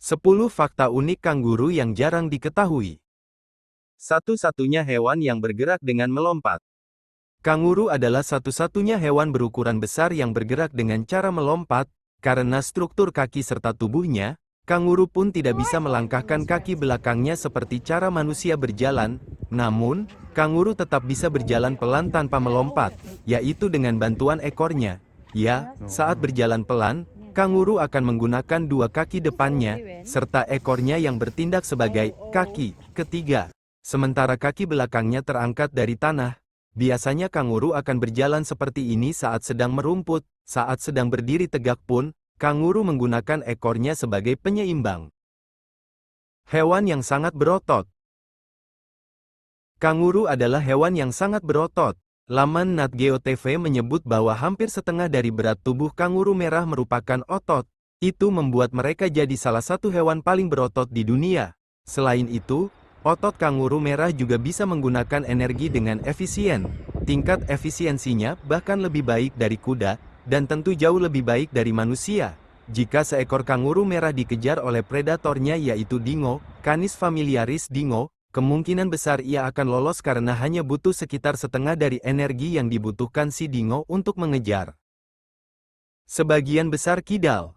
10 fakta unik kanguru yang jarang diketahui. Satu-satunya hewan yang bergerak dengan melompat. Kanguru adalah satu-satunya hewan berukuran besar yang bergerak dengan cara melompat. Karena struktur kaki serta tubuhnya, kanguru pun tidak bisa melangkahkan kaki belakangnya seperti cara manusia berjalan. Namun, kanguru tetap bisa berjalan pelan tanpa melompat, yaitu dengan bantuan ekornya. Ya, saat berjalan pelan, kanguru akan menggunakan dua kaki depannya, serta ekornya yang bertindak sebagai kaki ketiga. Sementara kaki belakangnya terangkat dari tanah. Biasanya kanguru akan berjalan seperti ini saat sedang merumput. Saat sedang berdiri tegak pun, kanguru menggunakan ekornya sebagai penyeimbang. Hewan yang sangat berotot. Kanguru adalah hewan yang sangat berotot. Laman Nat Geo TV menyebut bahwa hampir setengah dari berat tubuh kanguru merah merupakan otot. Itu membuat mereka jadi salah satu hewan paling berotot di dunia. Selain itu, otot kanguru merah juga bisa menggunakan energi dengan efisien. Tingkat efisiensinya bahkan lebih baik dari kuda, dan tentu jauh lebih baik dari manusia. Jika seekor kanguru merah dikejar oleh predatornya yaitu dingo, Canis familiaris dingo, kemungkinan besar ia akan lolos karena hanya butuh sekitar setengah dari energi yang dibutuhkan si dingo untuk mengejar. Sebagian besar kidal.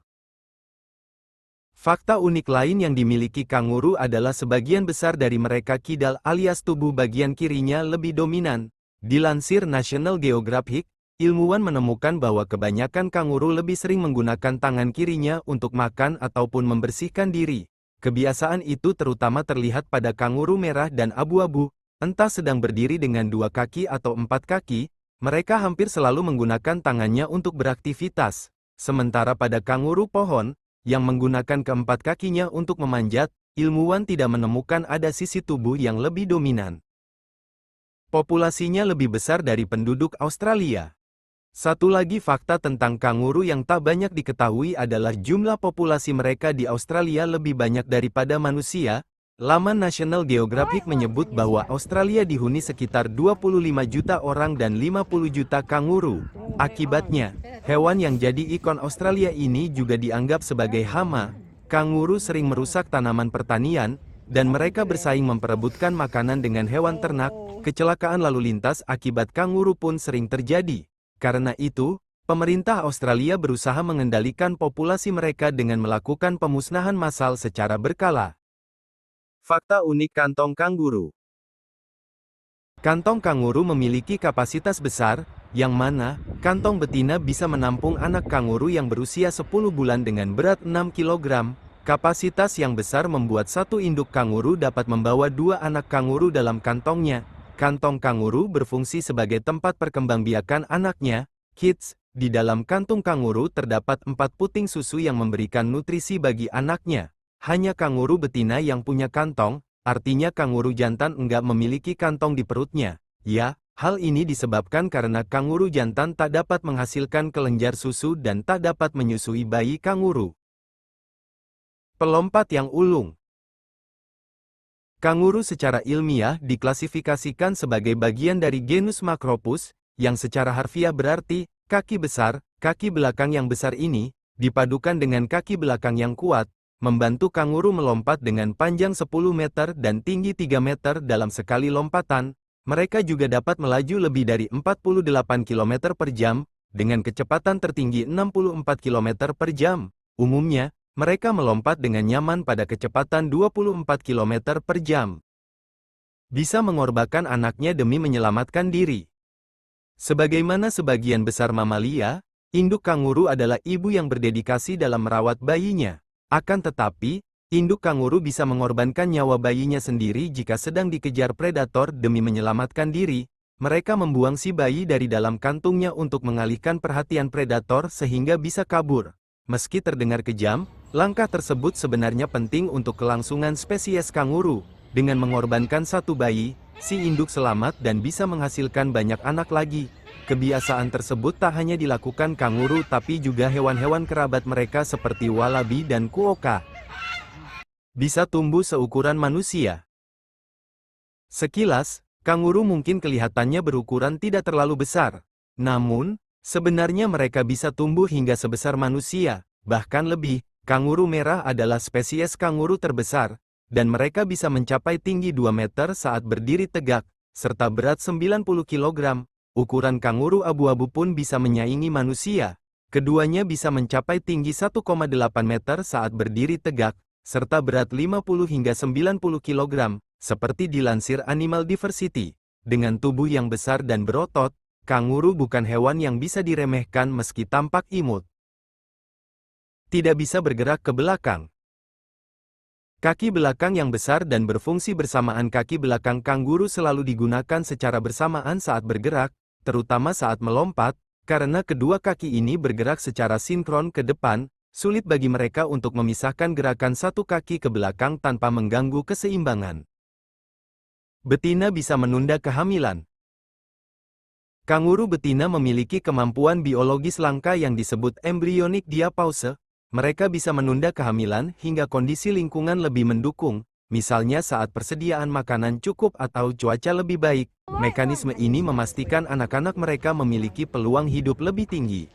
Fakta unik lain yang dimiliki kanguru adalah sebagian besar dari mereka kidal alias tubuh bagian kirinya lebih dominan. Dilansir National Geographic, ilmuwan menemukan bahwa kebanyakan kanguru lebih sering menggunakan tangan kirinya untuk makan ataupun membersihkan diri. Kebiasaan itu terutama terlihat pada kanguru merah dan abu-abu, entah sedang berdiri dengan dua kaki atau empat kaki, mereka hampir selalu menggunakan tangannya untuk beraktivitas. Sementara pada kanguru pohon, yang menggunakan keempat kakinya untuk memanjat, ilmuwan tidak menemukan ada sisi tubuh yang lebih dominan. Populasinya lebih besar dari penduduk Australia. Satu lagi fakta tentang kanguru yang tak banyak diketahui adalah jumlah populasi mereka di Australia lebih banyak daripada manusia. Laman National Geographic menyebut bahwa Australia dihuni sekitar 25 juta orang dan 50 juta kanguru. Akibatnya, hewan yang jadi ikon Australia ini juga dianggap sebagai hama. Kanguru sering merusak tanaman pertanian, dan mereka bersaing memperebutkan makanan dengan hewan ternak. Kecelakaan lalu lintas akibat kanguru pun sering terjadi. Karena itu, pemerintah Australia berusaha mengendalikan populasi mereka dengan melakukan pemusnahan massal secara berkala. Fakta unik kantong kanguru. Kantong kanguru memiliki kapasitas besar, yang mana, kantong betina bisa menampung anak kanguru yang berusia 10 bulan dengan berat 6 kg. Kapasitas yang besar membuat satu induk kanguru dapat membawa dua anak kanguru dalam kantongnya. Kantong kanguru berfungsi sebagai tempat perkembangbiakan anaknya, kids. Di dalam kantung kanguru terdapat 4 puting susu yang memberikan nutrisi bagi anaknya. Hanya kanguru betina yang punya kantong, artinya kanguru jantan enggak memiliki kantong di perutnya. Ya, hal ini disebabkan karena kanguru jantan tak dapat menghasilkan kelenjar susu dan tak dapat menyusui bayi kanguru. Pelompat yang ulung. Kanguru secara ilmiah diklasifikasikan sebagai bagian dari genus Macropus, yang secara harfiah berarti, kaki besar. Kaki belakang yang besar ini, dipadukan dengan kaki belakang yang kuat, membantu kanguru melompat dengan panjang 10 meter dan tinggi 3 meter dalam sekali lompatan. Mereka juga dapat melaju lebih dari 48 km per jam, dengan kecepatan tertinggi 64 km per jam. Umumnya, mereka melompat dengan nyaman pada kecepatan 24 km per jam. Bisa mengorbankan anaknya demi menyelamatkan diri. Sebagaimana sebagian besar mamalia, induk kanguru adalah ibu yang berdedikasi dalam merawat bayinya. Akan tetapi, induk kanguru bisa mengorbankan nyawa bayinya sendiri jika sedang dikejar predator demi menyelamatkan diri. Mereka membuang si bayi dari dalam kantungnya untuk mengalihkan perhatian predator sehingga bisa kabur. Meski terdengar kejam, langkah tersebut sebenarnya penting untuk kelangsungan spesies kanguru. Dengan mengorbankan satu bayi, si induk selamat dan bisa menghasilkan banyak anak lagi. Kebiasaan tersebut tak hanya dilakukan kanguru tapi juga hewan-hewan kerabat mereka seperti walabi dan quokka. Bisa tumbuh seukuran manusia. Sekilas, kanguru mungkin kelihatannya berukuran tidak terlalu besar. Namun, sebenarnya mereka bisa tumbuh hingga sebesar manusia, bahkan lebih. Kanguru merah adalah spesies kanguru terbesar, dan mereka bisa mencapai tinggi 2 meter saat berdiri tegak, serta berat 90 kg. Ukuran kanguru abu-abu pun bisa menyaingi manusia. Keduanya bisa mencapai tinggi 1,8 meter saat berdiri tegak, serta berat 50 hingga 90 kg, seperti dilansir Animal Diversity. Dengan tubuh yang besar dan berotot, kanguru bukan hewan yang bisa diremehkan meski tampak imut. Tidak bisa bergerak ke belakang. Kaki belakang yang besar dan berfungsi bersamaan. Kaki belakang kanguru selalu digunakan secara bersamaan saat bergerak, terutama saat melompat, karena kedua kaki ini bergerak secara sinkron ke depan, sulit bagi mereka untuk memisahkan gerakan satu kaki ke belakang tanpa mengganggu keseimbangan. Betina bisa menunda kehamilan. Kanguru betina memiliki kemampuan biologis langka yang disebut embryonic diapause. Mereka bisa menunda kehamilan hingga kondisi lingkungan lebih mendukung, misalnya saat persediaan makanan cukup atau cuaca lebih baik. Mekanisme ini memastikan anak-anak mereka memiliki peluang hidup lebih tinggi.